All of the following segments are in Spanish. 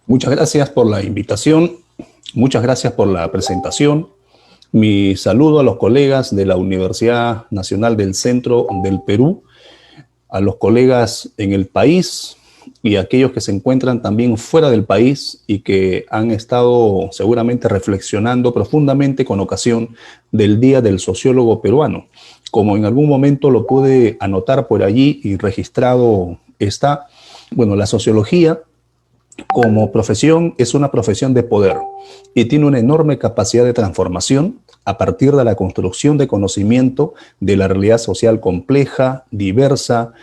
Muchas gracias por la invitación, muchas gracias por la presentación. Mi saludo a los colegas de la Universidad Nacional del Centro del Perú, a los colegas en el país y a aquellos que se encuentran también fuera del país y que han estado seguramente reflexionando profundamente con ocasión del Día del Sociólogo Peruano. Como en algún momento lo pude anotar por allí y registrado está, bueno, la sociología como profesión es una profesión de poder y tiene una enorme capacidad de transformación a partir de la construcción de conocimiento de la realidad social compleja, diversa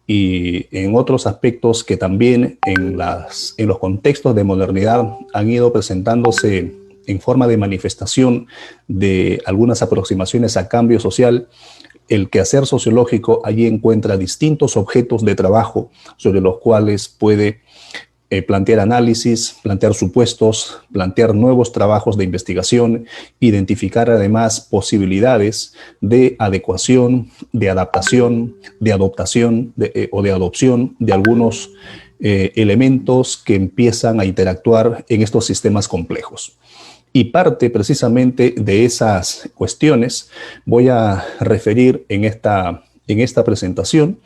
y en otros aspectos que también en los contextos de modernidad han ido presentándose en forma de manifestación de algunas aproximaciones a cambio social. El quehacer sociológico allí encuentra distintos objetos de trabajo sobre los cuales puede plantear análisis, plantear supuestos, plantear nuevos trabajos de investigación, identificar además posibilidades de adecuación, de adaptación, de adoptación o de adopción de algunos elementos que empiezan a interactuar en estos sistemas complejos. Y parte precisamente de esas cuestiones voy a referir en esta presentación.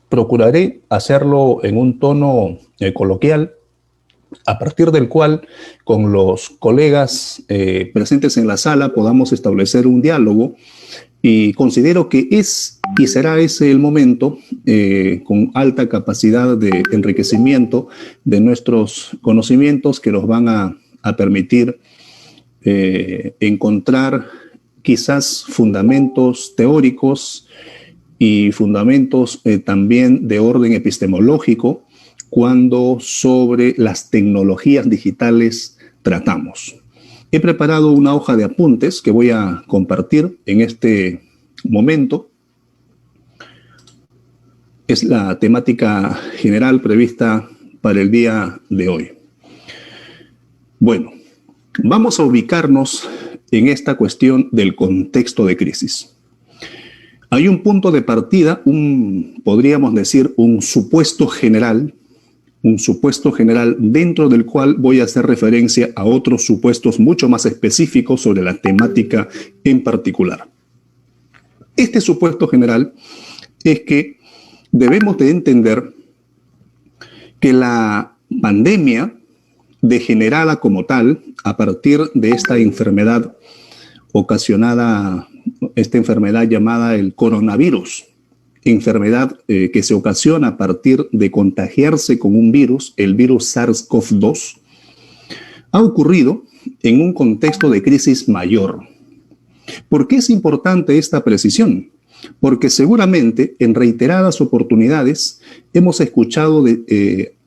Procuraré hacerlo en un tono coloquial, a partir del cual con los colegas presentes en la sala podamos establecer un diálogo, y considero que es y será ese el momento con alta capacidad de enriquecimiento de nuestros conocimientos que nos van a permitir encontrar quizás fundamentos teóricos y fundamentos también de orden epistemológico cuando sobre las tecnologías digitales tratamos. He preparado una hoja de apuntes que voy a compartir en este momento. Es la temática general prevista para el día de hoy. Bueno, vamos a ubicarnos en esta cuestión del contexto de crisis. Hay un punto de partida, podríamos decir, un supuesto general dentro del cual voy a hacer referencia a otros supuestos mucho más específicos sobre la temática en particular. Este supuesto general es que debemos de entender que la pandemia degenerada como tal a partir de esta enfermedad ocasionada, esta enfermedad llamada el coronavirus, enfermedad que se ocasiona a partir de contagiarse con un virus, el virus SARS-CoV-2, ha ocurrido en un contexto de crisis mayor. ¿Por qué es importante esta precisión? Porque seguramente en reiteradas oportunidades hemos escuchado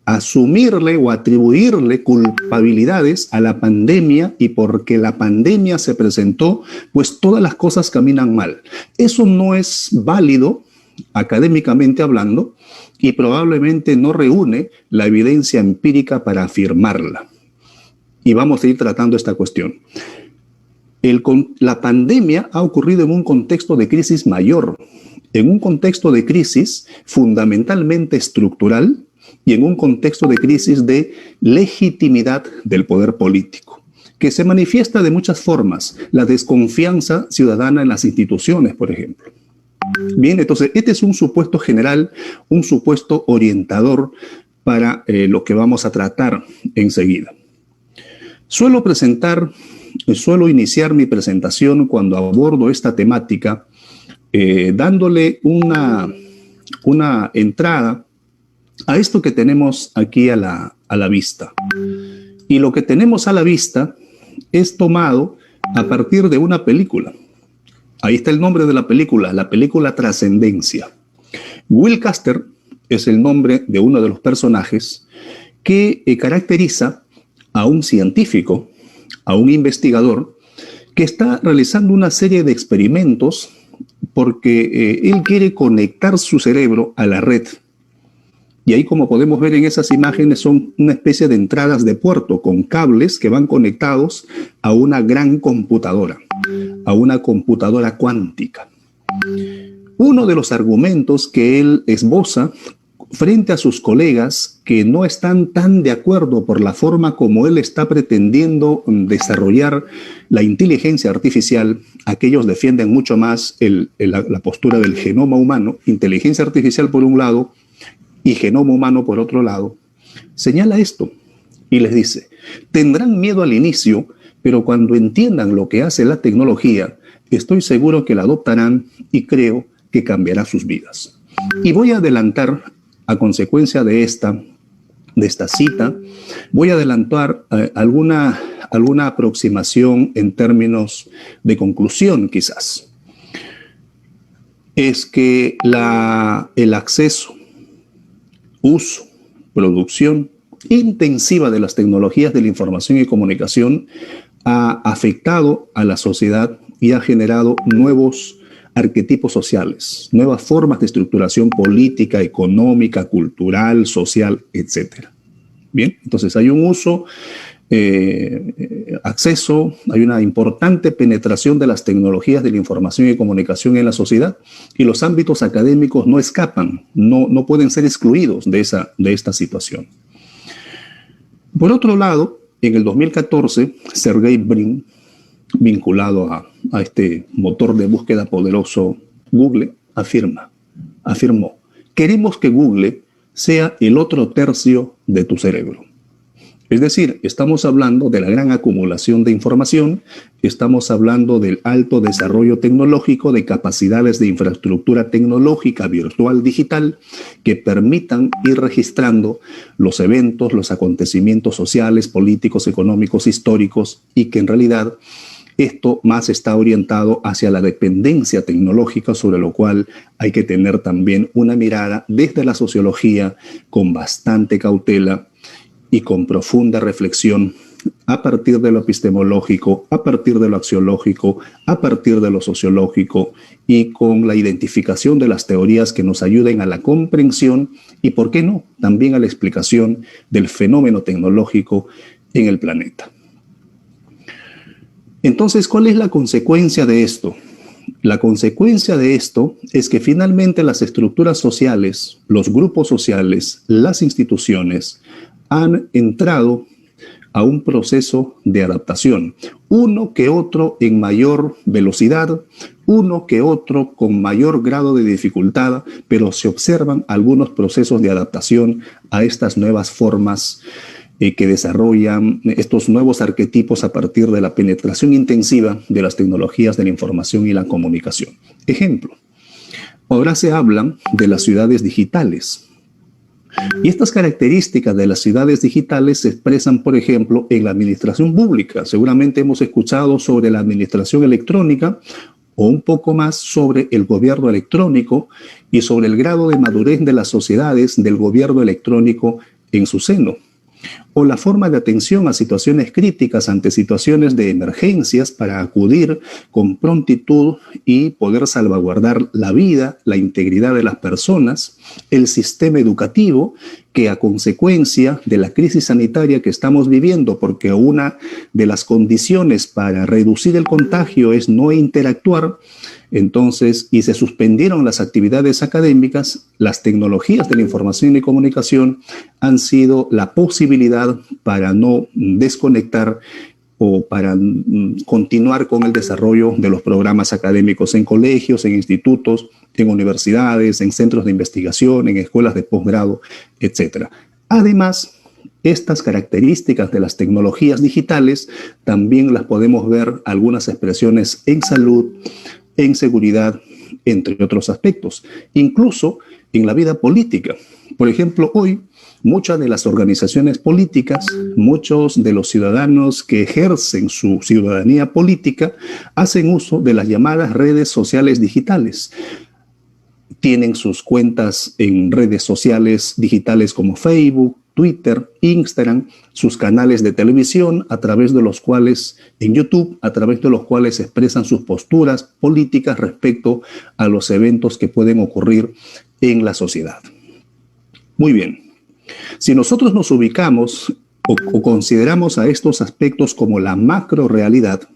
asumirle o atribuirle culpabilidades a la pandemia, y porque la pandemia se presentó, pues todas las cosas caminan mal. Eso no es válido académicamente hablando, y probablemente no reúne la evidencia empírica para afirmarla. Y vamos a ir tratando esta cuestión. La pandemia ha ocurrido en un contexto de crisis mayor, en un contexto de crisis fundamentalmente estructural y en un contexto de crisis de legitimidad del poder político, que se manifiesta de muchas formas. La desconfianza ciudadana en las instituciones, por ejemplo. Bien, entonces este es un supuesto general, un supuesto orientador para lo que vamos a tratar enseguida. Suelo iniciar mi presentación cuando abordo esta temática dándole una entrada a esto que tenemos aquí a la vista. Y lo que tenemos a la vista es tomado a partir de una película. Ahí está el nombre de la película Trascendencia. Will Caster es el nombre de uno de los personajes que caracteriza a un científico, a un investigador, que está realizando una serie de experimentos porque él quiere conectar su cerebro a la red. Y ahí, como podemos ver en esas imágenes, son una especie de entradas de puerto con cables que van conectados a una gran computadora, a una computadora cuántica. Uno de los argumentos que él esboza frente a sus colegas que no están tan de acuerdo por la forma como él está pretendiendo desarrollar la inteligencia artificial, aquellos defienden mucho más la postura del genoma humano, inteligencia artificial por un lado y genoma humano por otro lado, señala esto y les dice, tendrán miedo al inicio, pero cuando entiendan lo que hace la tecnología, estoy seguro que la adoptarán y creo que cambiará sus vidas. Y voy a adelantar, a consecuencia de esta cita, voy a adelantar alguna aproximación en términos de conclusión, quizás. Es que el acceso, uso, producción intensiva de las tecnologías de la información y comunicación ha afectado a la sociedad y ha generado nuevos arquetipos sociales, nuevas formas de estructuración política, económica, cultural, social, etc. Bien, entonces hay un uso, acceso, hay una importante penetración de las tecnologías de la información y comunicación en la sociedad y los ámbitos académicos no escapan, no pueden ser excluidos de esta situación. Por otro lado, en el 2014, Sergey Brin, vinculado a este motor de búsqueda poderoso Google, afirmó, queremos que Google sea el otro tercio de tu cerebro. Es decir, estamos hablando de la gran acumulación de información, estamos hablando del alto desarrollo tecnológico, de capacidades de infraestructura tecnológica virtual digital que permitan ir registrando los eventos, los acontecimientos sociales, políticos, económicos, históricos y que en realidad esto más está orientado hacia la dependencia tecnológica, sobre lo cual hay que tener también una mirada desde la sociología con bastante cautela y con profunda reflexión a partir de lo epistemológico, a partir de lo axiológico, a partir de lo sociológico y con la identificación de las teorías que nos ayuden a la comprensión y, ¿por qué no?, también a la explicación del fenómeno tecnológico en el planeta. Entonces, ¿cuál es la consecuencia de esto? La consecuencia de esto es que finalmente las estructuras sociales, los grupos sociales, las instituciones han entrado a un proceso de adaptación, uno que otro en mayor velocidad, uno que otro con mayor grado de dificultad, pero se observan algunos procesos de adaptación a estas nuevas formas que desarrollan estos nuevos arquetipos a partir de la penetración intensiva de las tecnologías de la información y la comunicación. Ejemplo, ahora se habla de las ciudades digitales. Y estas características de las ciudades digitales se expresan, por ejemplo, en la administración pública. Seguramente hemos escuchado sobre la administración electrónica o un poco más sobre el gobierno electrónico y sobre el grado de madurez de las sociedades del gobierno electrónico en su seno. O la forma de atención a situaciones críticas ante situaciones de emergencias para acudir con prontitud y poder salvaguardar la vida, la integridad de las personas, el sistema educativo que a consecuencia de la crisis sanitaria que estamos viviendo, porque una de las condiciones para reducir el contagio es no interactuar, entonces, y se suspendieron las actividades académicas, las tecnologías de la información y comunicación han sido la posibilidad para no desconectar o para continuar con el desarrollo de los programas académicos en colegios, en institutos, en universidades, en centros de investigación, en escuelas de posgrado, etc. Además, estas características de las tecnologías digitales también las podemos ver algunas expresiones en salud, en seguridad, entre otros aspectos, incluso en la vida política. Por ejemplo, hoy muchas de las organizaciones políticas, muchos de los ciudadanos que ejercen su ciudadanía política hacen uso de las llamadas redes sociales digitales. Tienen sus cuentas en redes sociales digitales como Facebook, Twitter, Instagram, sus canales de televisión a través de los cuales, en YouTube, a través de los cuales expresan sus posturas políticas respecto a los eventos que pueden ocurrir en la sociedad. Muy bien, si nosotros nos ubicamos o consideramos a estos aspectos como la macro realidad,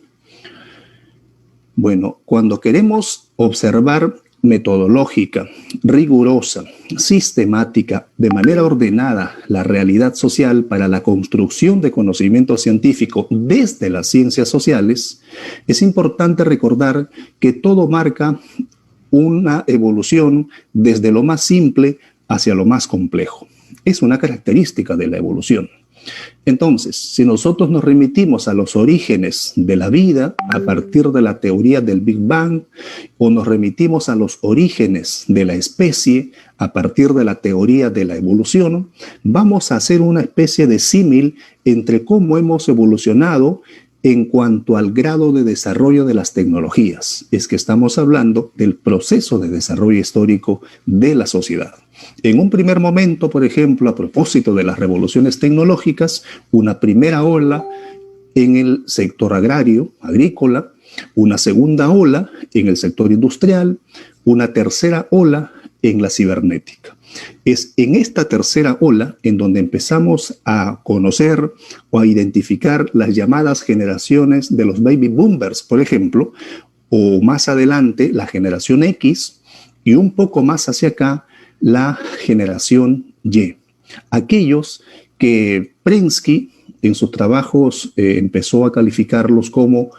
bueno, cuando queremos observar metodológica, rigurosa, sistemática, de manera ordenada, la realidad social para la construcción de conocimiento científico desde las ciencias sociales, es importante recordar que todo marca una evolución desde lo más simple hacia lo más complejo. Es una característica de la evolución. Entonces, si nosotros nos remitimos a los orígenes de la vida a partir de la teoría del Big Bang, o nos remitimos a los orígenes de la especie a partir de la teoría de la evolución, vamos a hacer una especie de símil entre cómo hemos evolucionado en cuanto al grado de desarrollo de las tecnologías. Es que estamos hablando del proceso de desarrollo histórico de la sociedad. En un primer momento, por ejemplo, a propósito de las revoluciones tecnológicas, una primera ola en el sector agrario, agrícola, una segunda ola en el sector industrial, una tercera ola en la cibernética. Es en esta tercera ola en donde empezamos a conocer o a identificar las llamadas generaciones de los baby boomers, por ejemplo, o más adelante la generación X y un poco más hacia acá la generación Y. Aquellos que Prensky en sus trabajos empezó a calificarlos como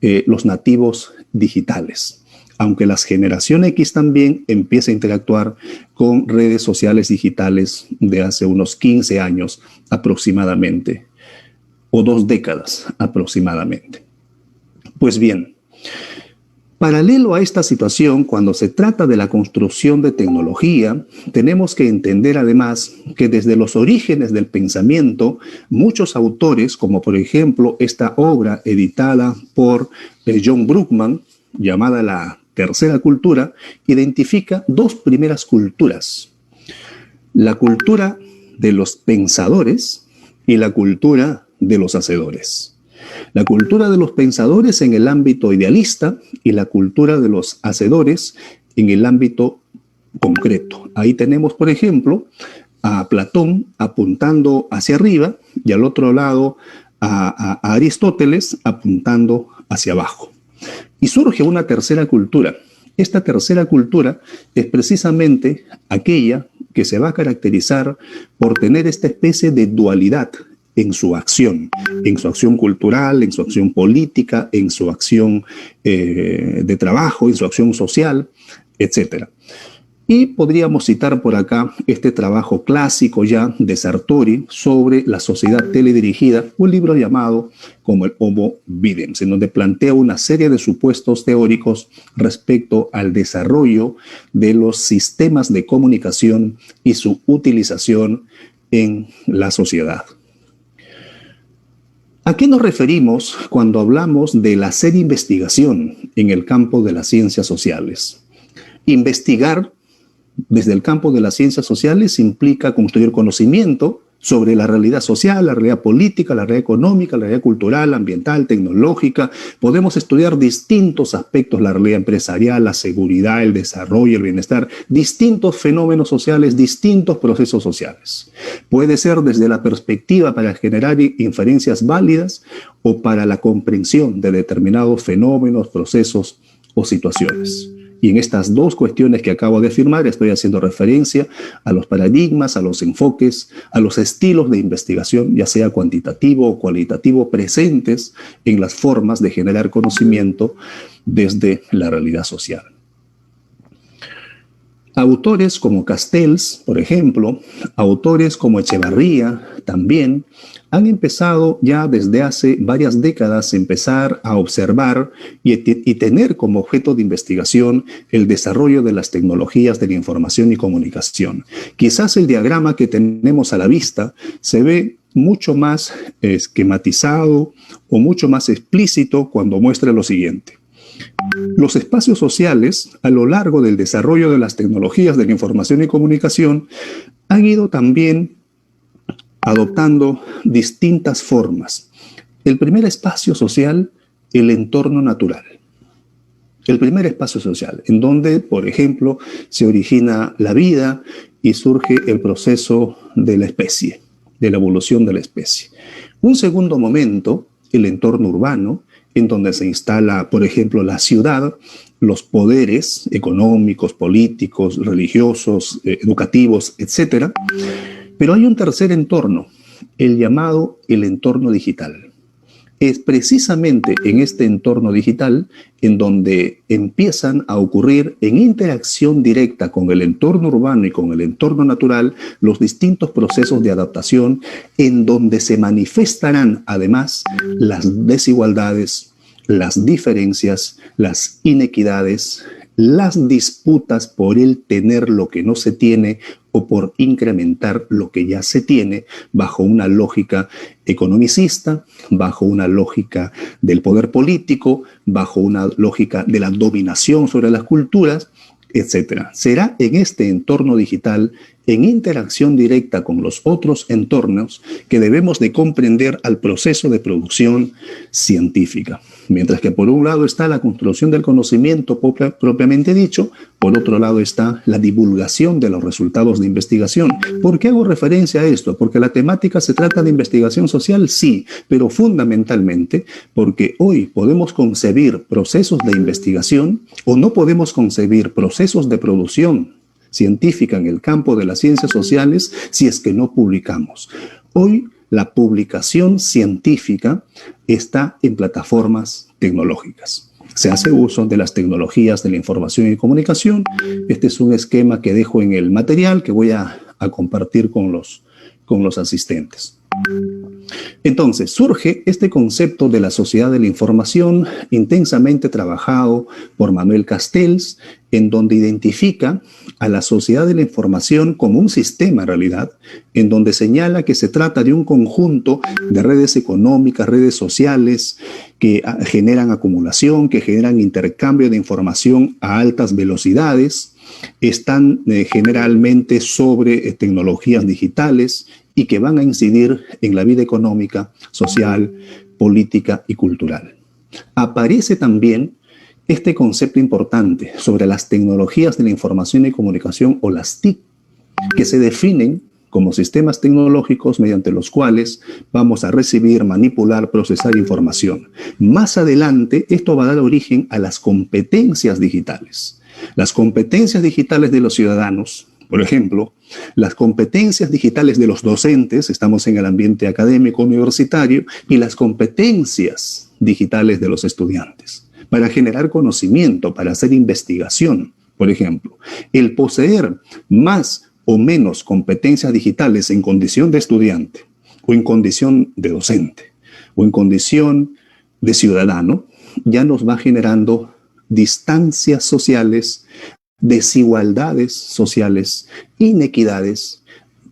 los nativos digitales. Aunque la generación X también empieza a interactuar con redes sociales digitales de hace unos 15 años aproximadamente, o 2 décadas aproximadamente. Pues bien, paralelo a esta situación, cuando se trata de la construcción de tecnología, tenemos que entender además que desde los orígenes del pensamiento, muchos autores, como por ejemplo esta obra editada por John Bruckmann, llamada La Tercera Cultura, identifica 2 primeras culturas: la cultura de los pensadores y la cultura de los hacedores. La cultura de los pensadores en el ámbito idealista y la cultura de los hacedores en el ámbito concreto. Ahí tenemos, por ejemplo, a Platón apuntando hacia arriba y al otro lado a Aristóteles apuntando hacia abajo. Y surge una tercera cultura. Esta tercera cultura es precisamente aquella que se va a caracterizar por tener esta especie de dualidad en su acción cultural, en su acción política, en su acción de trabajo, en su acción social, etc. Y podríamos citar por acá este trabajo clásico ya de Sartori sobre la sociedad teledirigida, un libro llamado como el Homo Videns, en donde plantea una serie de supuestos teóricos respecto al desarrollo de los sistemas de comunicación y su utilización en la sociedad. ¿A qué nos referimos cuando hablamos de la hacer investigación en el campo de las ciencias sociales? Investigar desde el campo de las ciencias sociales implica construir conocimiento sobre la realidad social, la realidad política, la realidad económica, la realidad cultural, ambiental, tecnológica. Podemos estudiar distintos aspectos, la realidad empresarial, la seguridad, el desarrollo, el bienestar, distintos fenómenos sociales, distintos procesos sociales. Puede ser desde la perspectiva para generar inferencias válidas o para la comprensión de determinados fenómenos, procesos o situaciones. Y en estas 2 cuestiones que acabo de afirmar estoy haciendo referencia a los paradigmas, a los enfoques, a los estilos de investigación, ya sea cuantitativo o cualitativo, presentes en las formas de generar conocimiento desde la realidad social. Autores como Castells, por ejemplo, autores como Echevarría también, han empezado ya desde hace varias décadas a empezar a observar y tener como objeto de investigación el desarrollo de las tecnologías de la información y comunicación. Quizás el diagrama que tenemos a la vista se ve mucho más esquematizado o mucho más explícito cuando muestra lo siguiente. Los espacios sociales, a lo largo del desarrollo de las tecnologías de la información y comunicación, han ido también adoptando distintas formas. El primer espacio social, el entorno natural. El primer espacio social, en donde, por ejemplo, se origina la vida y surge el proceso de la especie, de la evolución de la especie. Un segundo momento, el entorno urbano, en donde se instala, por ejemplo, la ciudad los poderes económicos, políticos, religiosos, educativos, etcétera. Pero hay un tercer entorno, el llamado el entorno digital. Es precisamente en este entorno digital en donde empiezan a ocurrir en interacción directa con el entorno urbano y con el entorno natural los distintos procesos de adaptación, en donde se manifestarán además las desigualdades, las diferencias, las inequidades, las disputas por el tener lo que no se tiene o por incrementar lo que ya se tiene bajo una lógica economicista, bajo una lógica del poder político, bajo una lógica de la dominación sobre las culturas, etcétera. Será en este entorno digital, en interacción directa con los otros entornos, que debemos de comprender al proceso de producción científica. Mientras que por un lado está la construcción del conocimiento propiamente dicho, por otro lado está la divulgación de los resultados de investigación. ¿Por qué hago referencia a esto? Porque la temática se trata de investigación social, sí, pero fundamentalmente porque hoy podemos concebir procesos de investigación o no podemos concebir procesos de producción científica en el campo de las ciencias sociales si es que no publicamos. Hoy la publicación científica está en plataformas tecnológicas. Se hace uso de las tecnologías de la información y comunicación. Este es un esquema que dejo en el material que voy a compartir con los asistentes. Entonces, surge este concepto de la sociedad de la información intensamente trabajado por Manuel Castells, en donde identifica a la sociedad de la información como un sistema en realidad, en donde señala que se trata de un conjunto de redes económicas, redes sociales, que generan acumulación, que generan intercambio de información a altas velocidades, están generalmente sobre tecnologías digitales y que van a incidir en la vida económica, social, política y cultural. Aparece también este concepto importante sobre las tecnologías de la información y comunicación, o las TIC, que se definen como sistemas tecnológicos mediante los cuales vamos a recibir, manipular, procesar información. Más adelante, esto va a dar origen a las competencias digitales. Las competencias digitales de los ciudadanos, por ejemplo, las competencias digitales de los docentes, estamos en el ambiente académico universitario, y las competencias digitales de los estudiantes, para generar conocimiento, para hacer investigación. Por ejemplo, el poseer más o menos competencias digitales en condición de estudiante, o en condición de docente, o en condición de ciudadano, ya nos va generando distancias sociales, desigualdades sociales, inequidades,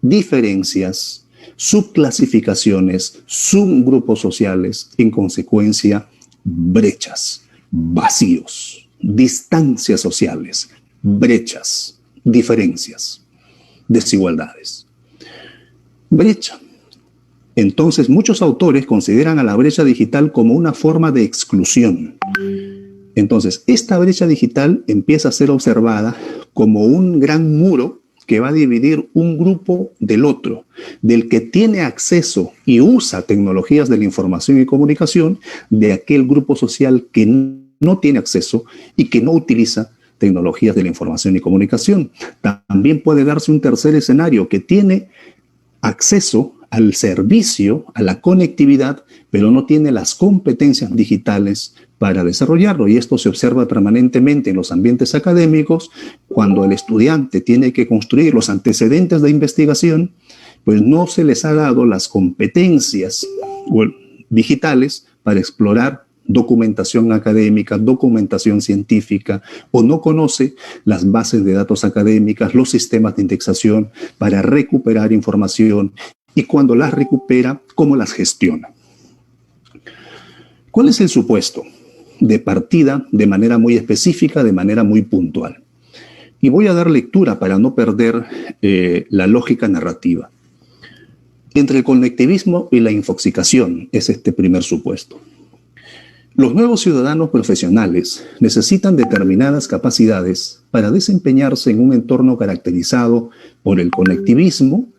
diferencias, subclasificaciones, subgrupos sociales, en consecuencia, brechas, vacíos, distancias sociales, brechas, diferencias, desigualdades. Brecha. Entonces, muchos autores consideran a la brecha digital como una forma de exclusión. Entonces, esta brecha digital empieza a ser observada como un gran muro que va a dividir un grupo del otro, del que tiene acceso y usa tecnologías de la información y comunicación, de aquel grupo social que no tiene acceso y que no utiliza tecnologías de la información y comunicación. También puede darse un tercer escenario, que tiene acceso al servicio, a la conectividad, pero no tiene las competencias digitales para desarrollarlo. Y esto se observa permanentemente en los ambientes académicos, cuando el estudiante tiene que construir los antecedentes de investigación, pues no se les ha dado las competencias digitales para explorar documentación académica, documentación científica, o no conoce las bases de datos académicas, los sistemas de indexación para recuperar información, y cuando las recupera, cómo las gestiona. ¿Cuál es el supuesto de partida de manera muy específica, de manera muy puntual? Y voy a dar lectura para no perder la lógica narrativa. Entre el conectivismo y la infoxicación es este primer supuesto. Los nuevos ciudadanos profesionales necesitan determinadas capacidades para desempeñarse en un entorno caracterizado por el conectivismo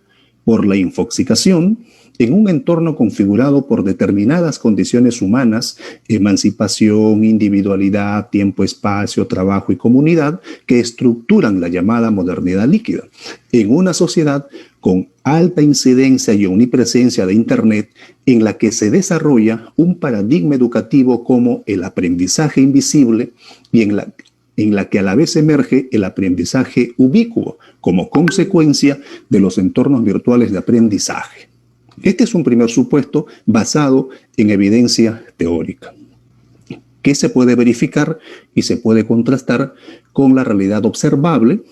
por la infoxicación en un entorno configurado por determinadas condiciones humanas, emancipación, individualidad, tiempo, espacio, trabajo y comunidad, que estructuran la llamada modernidad líquida. En una sociedad con alta incidencia y omnipresencia de Internet, en la que se desarrolla un paradigma educativo como el aprendizaje invisible y en la que a la vez emerge el aprendizaje ubicuo como consecuencia de los entornos virtuales de aprendizaje. Este es un primer supuesto basado en evidencia teórica, que se puede verificar y se puede contrastar con la realidad observable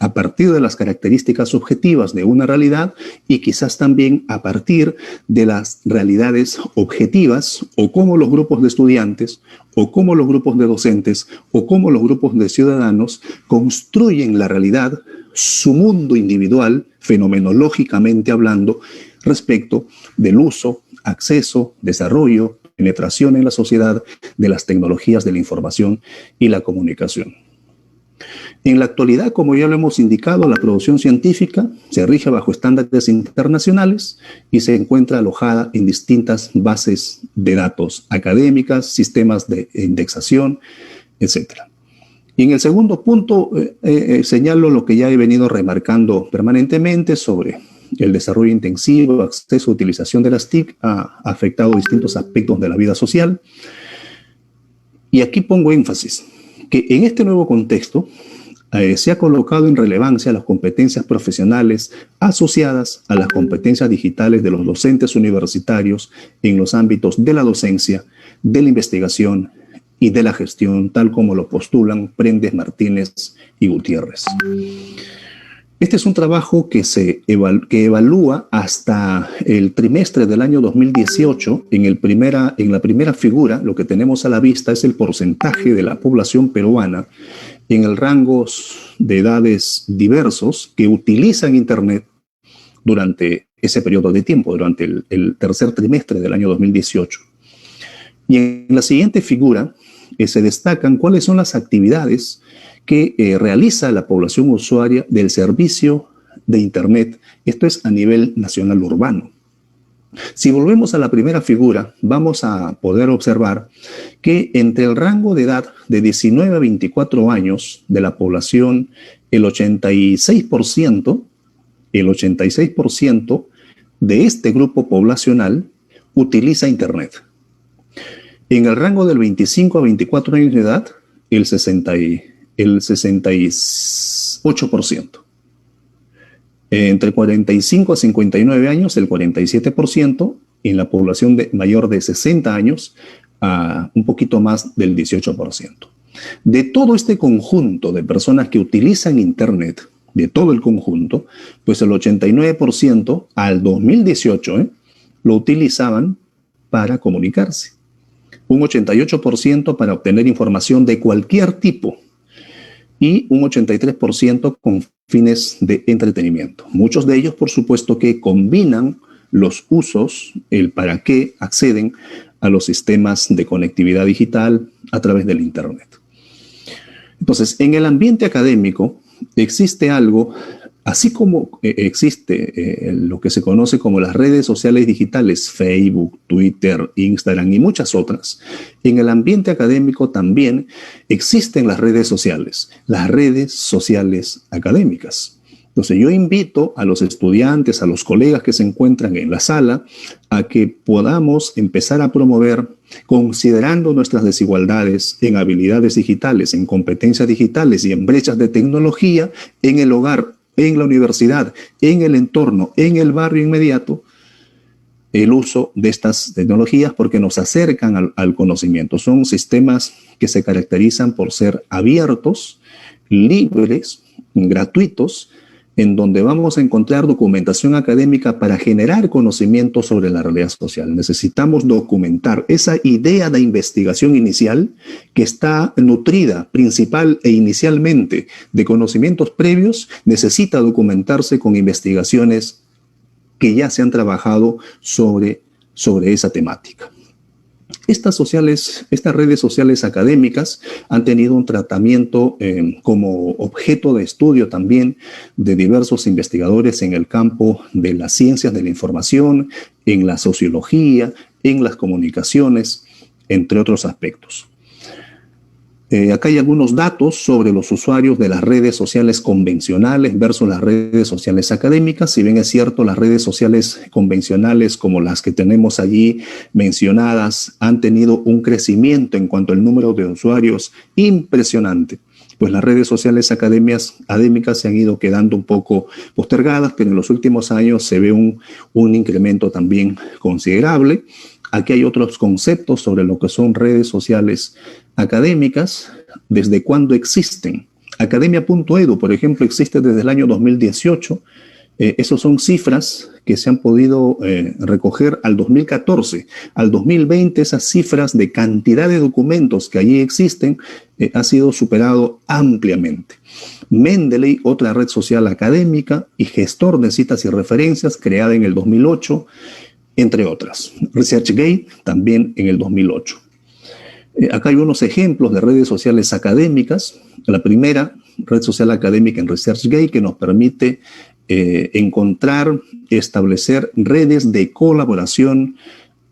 a partir de las características objetivas de una realidad y quizás también a partir de las realidades objetivas o cómo los grupos de estudiantes o cómo los grupos de docentes o cómo los grupos de ciudadanos construyen la realidad, su mundo individual, fenomenológicamente hablando, respecto del uso, acceso, desarrollo, penetración en la sociedad de las tecnologías de la información y la comunicación. En la actualidad, como ya lo hemos indicado, la producción científica se rige bajo estándares internacionales y se encuentra alojada en distintas bases de datos académicas, sistemas de indexación, etc. Y en el segundo punto señalo lo que ya he venido remarcando permanentemente sobre el desarrollo intensivo, acceso, utilización de las TIC ha afectado distintos aspectos de la vida social. Y aquí pongo énfasis que en este nuevo contexto se ha colocado en relevancia las competencias profesionales asociadas a las competencias digitales de los docentes universitarios en los ámbitos de la docencia, de la investigación y de la gestión, tal como lo postulan Prendes, Martínez y Gutiérrez. Este es un trabajo que evalúa hasta el trimestre del año 2018. En la primera figura, lo que tenemos a la vista es el porcentaje de la población peruana en el rango de edades diversos que utilizan Internet durante ese periodo de tiempo, durante el tercer trimestre del año 2018. Y en la siguiente figura se destacan cuáles son las actividades que realiza la población usuaria del servicio de Internet. Esto es a nivel nacional urbano. Si volvemos a la primera figura, vamos a poder observar que entre el rango de edad de 19 a 24 años de la población, el 86% de este grupo poblacional utiliza Internet. En el rango del 25 a 24 años de edad, el 68%. Entre 45 a 59 años, el 47%. En la población mayor de 60 años, un poquito más del 18%. De todo este conjunto de personas que utilizan Internet, de todo el conjunto, pues el 89% al 2018 lo utilizaban para comunicarse. Un 88% para obtener información de cualquier tipo y un 83% con fines de entretenimiento. Muchos de ellos, por supuesto, que combinan los usos, el para qué acceden a los sistemas de conectividad digital a través del Internet. Entonces, en el ambiente académico existe algo, así como existe lo que se conoce como las redes sociales digitales, Facebook, Twitter, Instagram y muchas otras. En el ambiente académico también existen las redes sociales académicas. Entonces yo invito a los estudiantes, a los colegas que se encuentran en la sala, a que podamos empezar a promover, considerando nuestras desigualdades en habilidades digitales, en competencias digitales y en brechas de tecnología, en el hogar, en la universidad, en el entorno, en el barrio inmediato, el uso de estas tecnologías porque nos acercan al conocimiento. Son sistemas que se caracterizan por ser abiertos, libres, gratuitos, en donde vamos a encontrar documentación académica para generar conocimiento sobre la realidad social. Necesitamos documentar esa idea de investigación inicial que está nutrida principal e inicialmente de conocimientos previos, necesita documentarse con investigaciones que ya se han trabajado sobre esa temática. Estas redes sociales académicas han tenido un tratamiento como objeto de estudio también de diversos investigadores en el campo de las ciencias de la información, en la sociología, en las comunicaciones, entre otros aspectos. Acá hay algunos datos sobre los usuarios de las redes sociales convencionales versus las redes sociales académicas. Si bien es cierto, las redes sociales convencionales como las que tenemos allí mencionadas han tenido un crecimiento en cuanto al número de usuarios impresionante. Pues las redes sociales académicas se han ido quedando un poco postergadas, pero en los últimos años se ve un incremento también considerable. Aquí hay otros conceptos sobre lo que son redes sociales académicas, desde cuándo existen. Academia.edu, por ejemplo, existe desde el año 2018. Esas son cifras que se han podido recoger al 2014. Al 2020, esas cifras de cantidad de documentos que allí existen ha sido superado ampliamente. Mendeley, otra red social académica y gestor de citas y referencias, creada en el 2008, entre otras. ResearchGate también en el 2008. Acá hay unos ejemplos de redes sociales académicas. La primera, red social académica en ResearchGate, que nos permite establecer redes de colaboración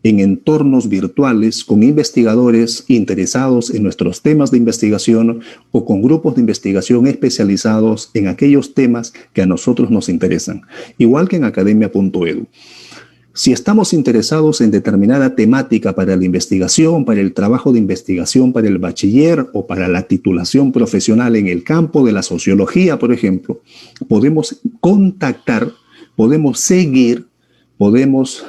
en entornos virtuales con investigadores interesados en nuestros temas de investigación o con grupos de investigación especializados en aquellos temas que a nosotros nos interesan, igual que en academia.edu. Si estamos interesados en determinada temática para la investigación, para el trabajo de investigación, para el bachiller o para la titulación profesional en el campo de la sociología, por ejemplo, podemos contactar, podemos seguir, podemos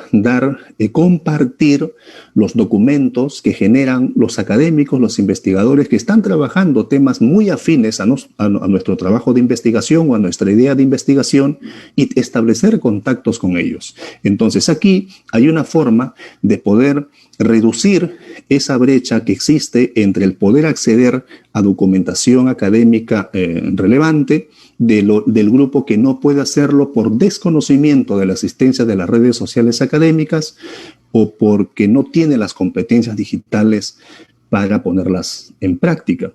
compartir los documentos que generan los académicos, los investigadores que están trabajando temas muy afines a nuestro trabajo de investigación o a nuestra idea de investigación y establecer contactos con ellos. Entonces aquí hay una forma de poder reducir esa brecha que existe entre el poder acceder a documentación académica relevante del grupo que no puede hacerlo por desconocimiento de la existencia de las redes sociales académicas o porque no tiene las competencias digitales para ponerlas en práctica.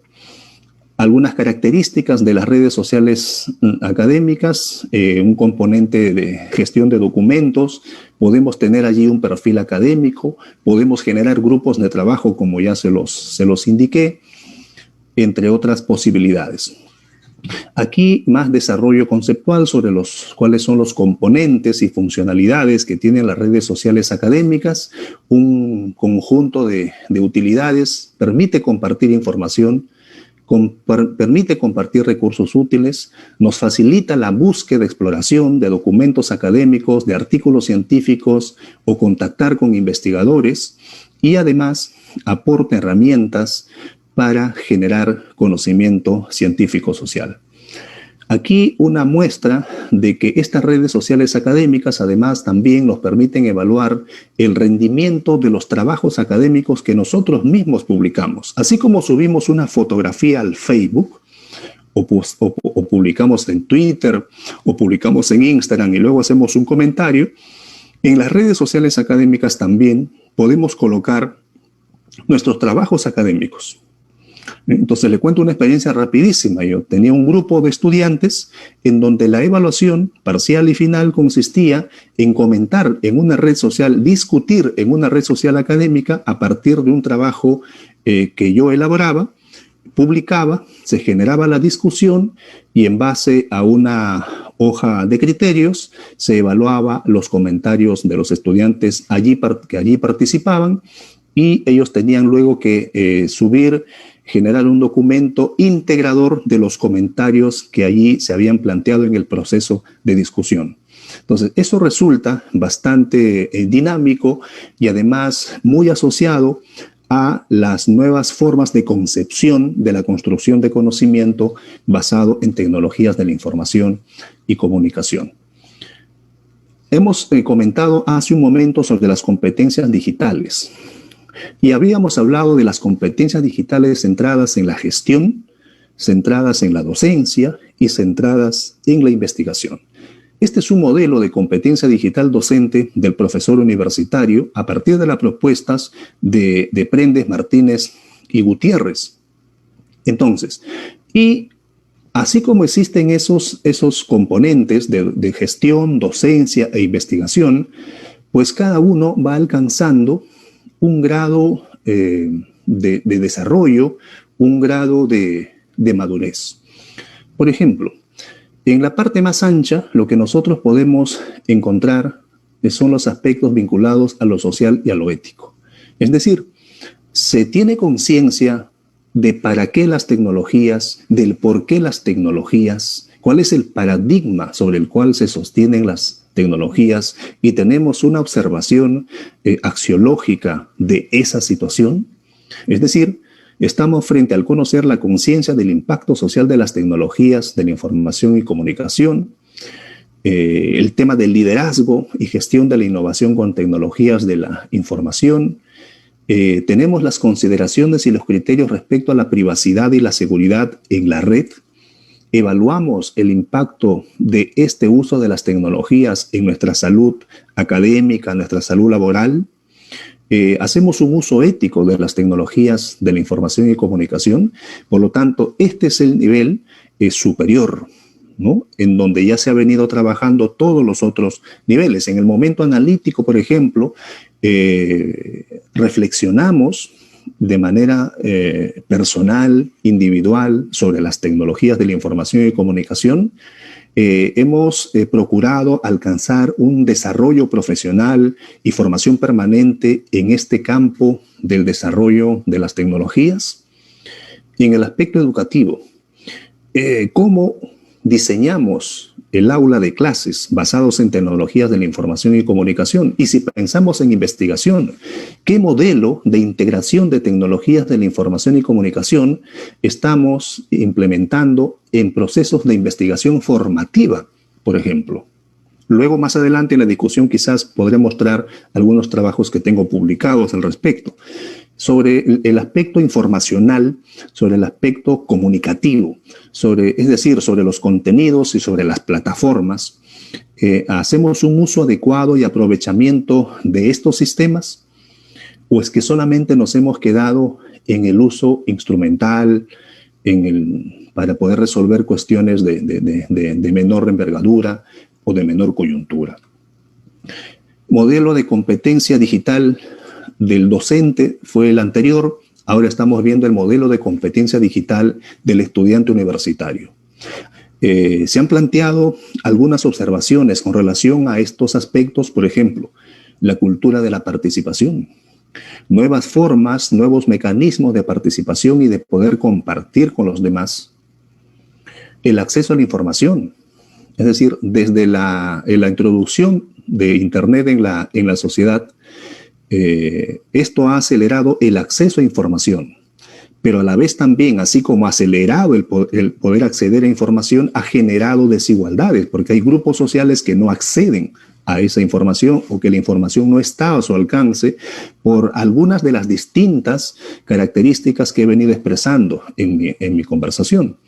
Algunas características de las redes sociales académicas, un componente de gestión de documentos, podemos tener allí un perfil académico, podemos generar grupos de trabajo como ya se los indiqué, entre otras posibilidades. Aquí más desarrollo conceptual sobre cuáles son los componentes y funcionalidades que tienen las redes sociales académicas. Un conjunto de utilidades permite compartir información, permite compartir recursos útiles, nos facilita la búsqueda, exploración de documentos académicos, de artículos científicos o contactar con investigadores y además aporta herramientas para generar conocimiento científico-social. Aquí una muestra de que estas redes sociales académicas además también nos permiten evaluar el rendimiento de los trabajos académicos que nosotros mismos publicamos. Así como subimos una fotografía al Facebook o publicamos en Twitter o publicamos en Instagram y luego hacemos un comentario, en las redes sociales académicas también podemos colocar nuestros trabajos académicos. Entonces le cuento una experiencia rapidísima. Yo tenía un grupo de estudiantes en donde la evaluación parcial y final consistía en comentar en una red social, discutir en una red social académica a partir de un trabajo que yo elaboraba, publicaba, se generaba la discusión y en base a una hoja de criterios se evaluaba los comentarios de los estudiantes que allí participaban y ellos tenían luego que generar un documento integrador de los comentarios que allí se habían planteado en el proceso de discusión. Entonces, eso resulta bastante dinámico y además muy asociado a las nuevas formas de concepción de la construcción de conocimiento basado en tecnologías de la información y comunicación. Hemos comentado hace un momento sobre las competencias digitales. Y habíamos hablado de las competencias digitales centradas en la gestión, centradas en la docencia y centradas en la investigación. Este es un modelo de competencia digital docente del profesor universitario a partir de las propuestas de Prendes, Martínez y Gutiérrez. Entonces, y así como existen esos componentes de gestión, docencia e investigación, pues cada uno va alcanzando un grado de desarrollo, un grado de madurez. Por ejemplo, en la parte más ancha, lo que nosotros podemos encontrar son los aspectos vinculados a lo social y a lo ético. Es decir, se tiene conciencia de para qué las tecnologías, del por qué las tecnologías, cuál es el paradigma sobre el cual se sostienen las tecnologías, y tenemos una observación axiológica de esa situación. Es decir, estamos frente al conocer la conciencia del impacto social de las tecnologías de la información y comunicación, el tema del liderazgo y gestión de la innovación con tecnologías de la información. Tenemos las consideraciones y los criterios respecto a la privacidad y la seguridad en la red. Evaluamos el impacto de este uso de las tecnologías en nuestra salud académica, nuestra salud laboral. Hacemos un uso ético de las tecnologías de la información y comunicación. Por lo tanto, este es el nivel superior, ¿no?, en donde ya se ha venido trabajando todos los otros niveles. En el momento analítico, por ejemplo, reflexionamos de manera personal, individual, sobre las tecnologías de la información y comunicación. Hemos procurado alcanzar un desarrollo profesional y formación permanente en este campo del desarrollo de las tecnologías. Y en el aspecto educativo, ¿cómo diseñamos el aula de clases basados en tecnologías de la información y comunicación? Y si pensamos en investigación, ¿qué modelo de integración de tecnologías de la información y comunicación estamos implementando en procesos de investigación formativa, por ejemplo? Luego, más adelante en la discusión, quizás podré mostrar algunos trabajos que tengo publicados al respecto, sobre el aspecto informacional, sobre el aspecto comunicativo, es decir, sobre los contenidos y sobre las plataformas. ¿Hacemos un uso adecuado y aprovechamiento de estos sistemas? ¿O es que solamente nos hemos quedado en el uso instrumental para poder resolver cuestiones de menor envergadura o de menor coyuntura? Modelo de competencia digital del docente fue el anterior. Ahora estamos viendo el modelo de competencia digital del estudiante universitario. Se han planteado algunas observaciones con relación a estos aspectos, por ejemplo, la cultura de la participación, nuevas formas, nuevos mecanismos de participación y de poder compartir con los demás, el acceso a la información, es decir, desde la introducción de Internet en la sociedad. Esto ha acelerado el acceso a información, pero a la vez también, así como ha acelerado el poder acceder a información, ha generado desigualdades, porque hay grupos sociales que no acceden a esa información o que la información no está a su alcance por algunas de las distintas características que he venido expresando en mi conversación.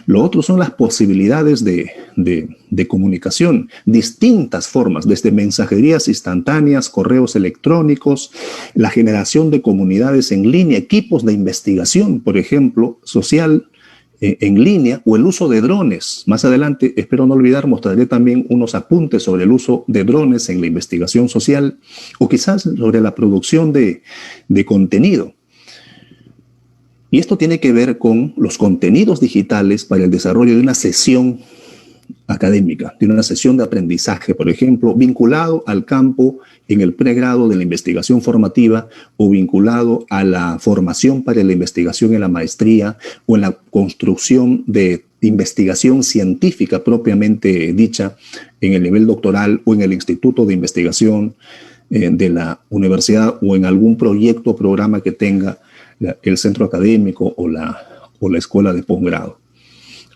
Lo otro son las posibilidades de comunicación, distintas formas, desde mensajerías instantáneas, correos electrónicos, la generación de comunidades en línea, equipos de investigación, por ejemplo, social en línea, o el uso de drones. Más adelante, espero no olvidar, mostraré también unos apuntes sobre el uso de drones en la investigación social, o quizás sobre la producción de contenido. Y esto tiene que ver con los contenidos digitales para el desarrollo de una sesión académica, de una sesión de aprendizaje, por ejemplo, vinculado al campo en el pregrado de la investigación formativa o vinculado a la formación para la investigación en la maestría o en la construcción de investigación científica propiamente dicha en el nivel doctoral o en el instituto de investigación de la universidad o en algún proyecto o programa que tenga el centro académico o la escuela de posgrado.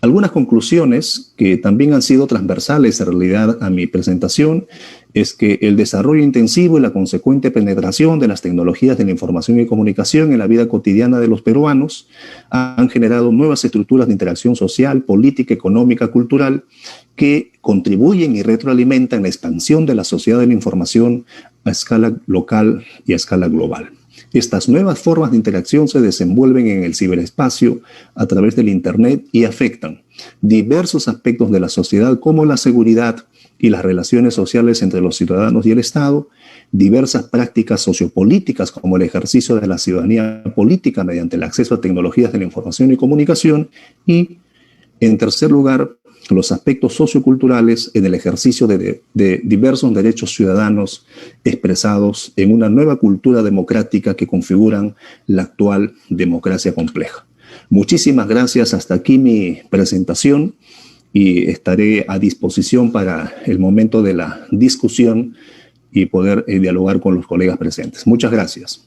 Algunas conclusiones que también han sido transversales en realidad a mi presentación es que el desarrollo intensivo y la consecuente penetración de las tecnologías de la información y comunicación en la vida cotidiana de los peruanos han generado nuevas estructuras de interacción social, política, económica, cultural, que contribuyen y retroalimentan la expansión de la sociedad de la información a escala local y a escala global. Estas nuevas formas de interacción se desenvuelven en el ciberespacio a través del Internet y afectan diversos aspectos de la sociedad como la seguridad y las relaciones sociales entre los ciudadanos y el Estado, diversas prácticas sociopolíticas como el ejercicio de la ciudadanía política mediante el acceso a tecnologías de la información y comunicación y, en tercer lugar, los aspectos socioculturales en el ejercicio de diversos derechos ciudadanos expresados en una nueva cultura democrática que configuran la actual democracia compleja. Muchísimas gracias. Hasta aquí mi presentación y estaré a disposición para el momento de la discusión y poder dialogar con los colegas presentes. Muchas gracias.